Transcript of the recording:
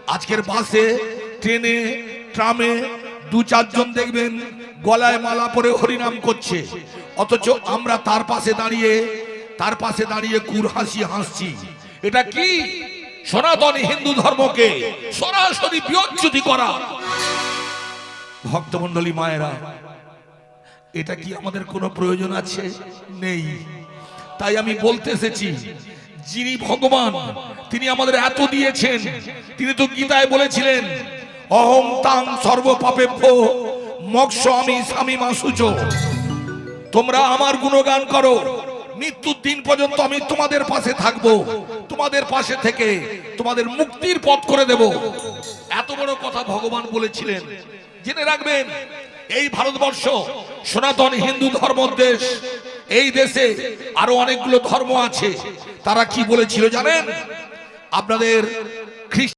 আজকের বাসে, ট্রেনে, ট্রামে দু চারজন দেখবেন গলায় মালা পরে হরিনাম করছে, অথচ আমরা তার পাশে দাঁড়িয়ে কুরহাসি হাসছি। এটা কি? সনাতন হিন্দু ধর্মকে সরাসরি বিচ্যুতি করা। ভক্তমণ্ডলী মায়েরা, এটা কি আমাদের কোনো প্রয়োজন আছে? নেই। তাই আমি বলতে এসেছি, যিনি ভগবান, তিনি আমাদের এত দিয়েছেন। তিনি তো গীতায় বলেছিলেন, অহং তাং সর্বপাপেভ্যো মোক্ষামি স্বামীমা শুচো। তোমরা আমার গুণগান করো, মৃত্যুর দিন পর্যন্ত আমি তোমাদের পাশে থাকবো, তোমাদের পাশে থেকে তোমাদের মুক্তির পথ করে দেব। এত বড় কথা ভগবান বলেছিলেন। জেনে রাখবেন, এই ভারতবর্ষ সনাতন হিন্দু ধর্ম দেশ। এই দেশে আরো অনেকগুলো ধর্ম আছে। তারা কি বলেছিল জানেন? আপনাদের